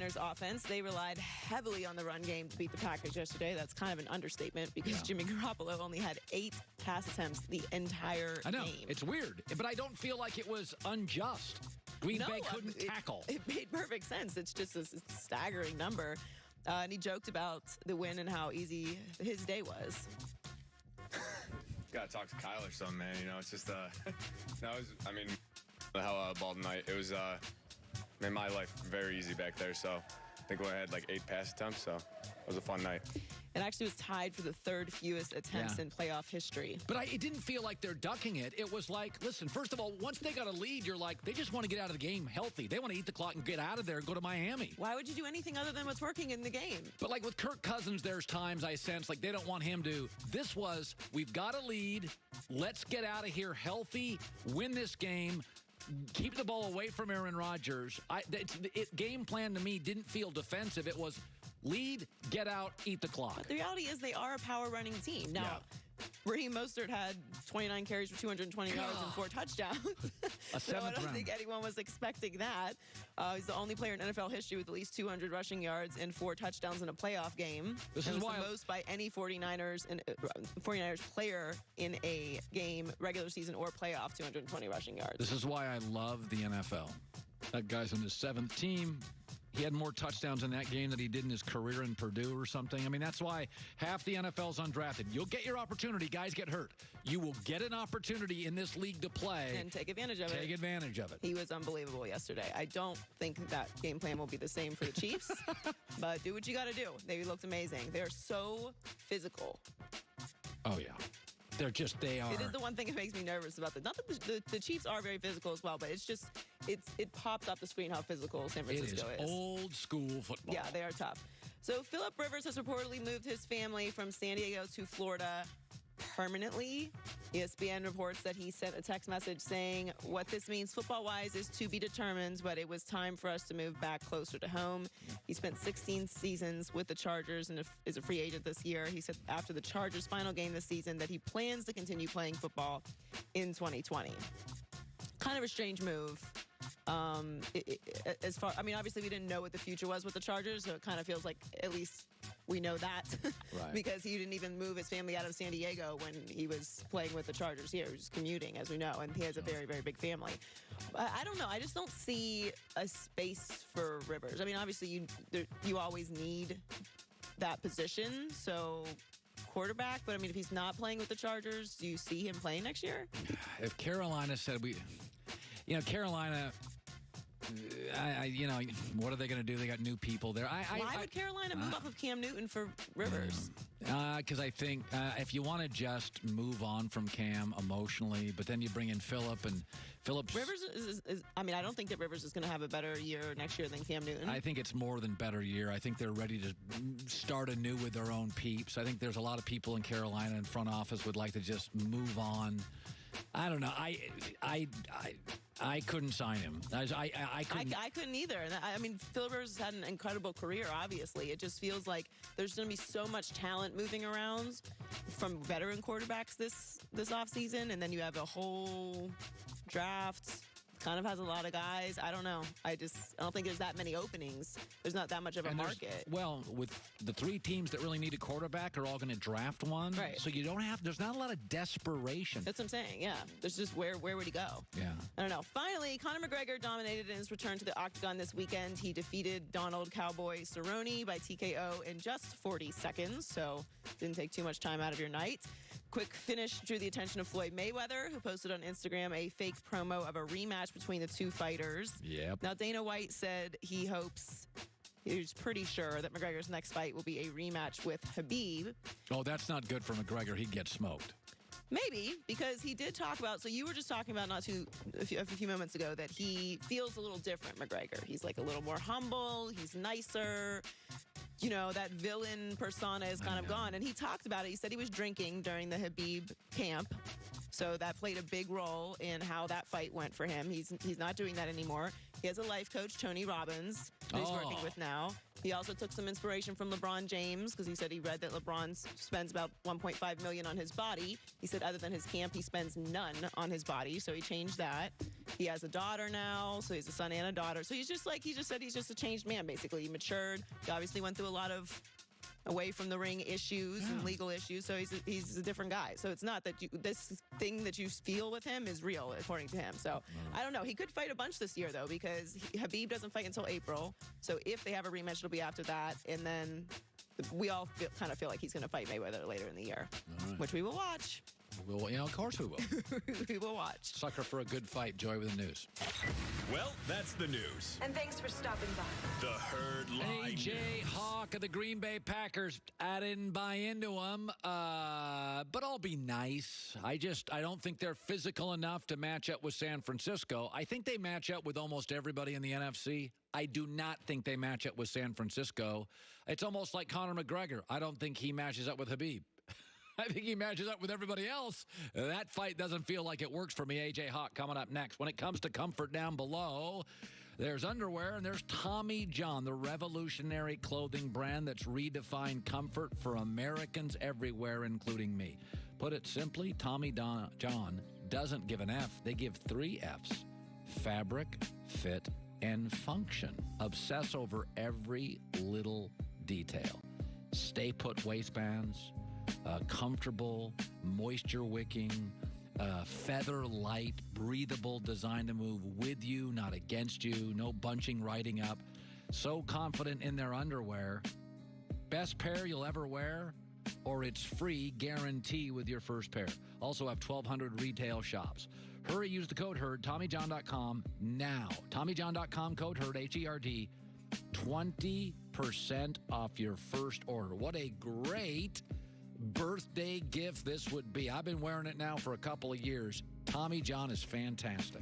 49ers offense. They relied heavily on the run game to beat the Packers yesterday. That's kind of an understatement because Jimmy Garoppolo only had 8 pass attempts the entire game. It's weird, but I don't feel like it was unjust. Green Bay couldn't tackle. It made perfect sense. It's just a staggering number. And he joked about the win and how easy his day was. Gotta talk to Kyle or something, man. You know, it's just how ball tonight. It was made my life very easy back there. So I think we had like 8 pass attempts. So it was a fun night. It actually was tied for the 3rd fewest attempts in playoff history. But it didn't feel like they're ducking it. It was like, listen, first of all, once they got a lead, you're like, they just want to get out of the game healthy. They want to eat the clock and get out of there and go to Miami. Why would you do anything other than what's working in the game? But like with Kirk Cousins, there's times I sense like they don't want him to. This was, we've got a lead. Let's get out of here healthy, win this game. Keep the ball away from Aaron Rodgers. Game plan to me didn't feel defensive. It was lead, get out, eat the clock. But the reality is they are a power running team. Now, Raheem Mostert had 29 carries for 220 yards and 4 touchdowns. So I don't think anyone was expecting that. He's the only player in NFL history with at least 200 rushing yards and 4 touchdowns in a playoff game. This is the most by any 49ers player in a game, regular season or playoff, 220 rushing yards. This is why I love the NFL. That guy's on his 7th team. He had more touchdowns in that game than he did in his career in Purdue or something. I mean, that's why half the NFL's undrafted. You'll get your opportunity. Guys get hurt. You will get an opportunity in this league to play. And take advantage of it. Take advantage of it. He was unbelievable yesterday. I don't think that game plan will be the same for the Chiefs. But do what you got to do. They looked amazing. They're so physical. Oh, yeah. They are. It is the one thing that makes me nervous about not that the Chiefs are very physical as well, but it's just, it pops up the screen how physical San Francisco is. Old school football. Yeah, they are tough. So Philip Rivers has reportedly moved his family from San Diego to Florida permanently. ESPN reports that he sent a text message saying, what this means football-wise is to be determined, but it was time for us to move back closer to home. He spent 16 seasons with the Chargers and is a free agent this year. He said after the Chargers' final game this season that he plans to continue playing football in 2020. Kind of a strange move. Obviously we didn't know what the future was with the Chargers, so it kind of feels like at least we know that because he didn't even move his family out of San Diego when he was playing with the Chargers here. He was commuting, as we know, and he has a very, very big family. I don't know. I just don't see a space for Rivers. I mean, obviously you always need that position, so quarterback, but I mean, if he's not playing with the Chargers, do you see him playing next year? If Carolina said Carolina, what are they going to do? They got new people there. Why would Carolina move off of Cam Newton for Rivers? Because I think if you want to just move on from Cam emotionally, but then you bring in Phillip and Phillips. Rivers I don't think that Rivers is going to have a better year next year than Cam Newton. I think it's more than better year. I think they're ready to start anew with their own peeps. I think there's a lot of people in Carolina in front office would like to just move on. I don't know. I couldn't sign him. I couldn't. I couldn't either. I mean, Phil Rivers has had an incredible career, obviously. It just feels like there's going to be so much talent moving around from veteran quarterbacks this offseason, and then you have a whole draft. Kind of has a lot of guys. I don't know. I don't think there's that many openings. There's not that much of a market. Well, with the 3 teams that really need a quarterback are all going to draft one. Right. So there's not a lot of desperation. That's what I'm saying, yeah. There's just where would he go? Yeah. I don't know. Finally, Conor McGregor dominated in his return to the octagon this weekend. He defeated Donald Cowboy Cerrone by TKO in just 40 seconds, so didn't take too much time out of your night. Quick finish drew the attention of Floyd Mayweather, who posted on Instagram a fake promo of a rematch between the 2 fighters. Yep. Now, Dana White said he's pretty sure that McGregor's next fight will be a rematch with Khabib. Oh, that's not good for McGregor. He'd get smoked. Maybe, because he did talk about, so you were just talking about a few moments ago that he feels a little different, McGregor. He's like a little more humble. He's nicer. You know, that villain persona is kind of gone. And he talked about it. He said he was drinking during the Khabib camp. So that played a big role in how that fight went for him. He's not doing that anymore. He has a life coach, Tony Robbins, that he's working with now. He also took some inspiration from LeBron James because he said he read that LeBron spends about $1.5 million on his body. He said other than his camp, he spends none on his body, so he changed that. He has a daughter now, so he's a son and a daughter. So he just said he's just a changed man, basically. He matured. He obviously went through a lot of away from the ring issues and legal issues, so he's a different guy. So it's not that this thing that you feel with him is real, according to him. So I don't know. He could fight a bunch this year, though, because Habib doesn't fight until April. So if they have a rematch, it'll be after that. And then we all kind of feel like he's going to fight Mayweather later in the year, which we will watch. Of course we will. We will watch. Sucker for a good fight. Joy with the news. Well, that's the news. And thanks for stopping by. The Herd Line AJ News. Hawk of the Green Bay Packers. I didn't buy into them, but I'll be nice. I don't think they're physical enough to match up with San Francisco. I think they match up with almost everybody in the NFC. I do not think they match up with San Francisco. It's almost like Conor McGregor. I don't think he matches up with Habib. I think he matches up with everybody else. That fight doesn't feel like it works for me. AJ Hawk coming up next. When it comes to comfort down below, there's underwear and there's Tommy John, the revolutionary clothing brand that's redefined comfort for Americans everywhere, including me. Put it simply, Tommy John doesn't give an F. They give 3 Fs. Fabric, fit, and function. Obsess over every little detail. Stay put waistbands. Comfortable, moisture wicking, feather light, breathable, designed to move with you, not against you, no bunching, riding up. So confident in their underwear. Best pair you'll ever wear, or it's free guarantee with your first pair. Also have 1,200 retail shops. Hurry, use the code HERD, TommyJohn.com now. TommyJohn.com, code HERD, H-E-R-D, 20% off your first order. What a great birthday gift this would be. I've been wearing it now for a couple of years. Tommy John is fantastic.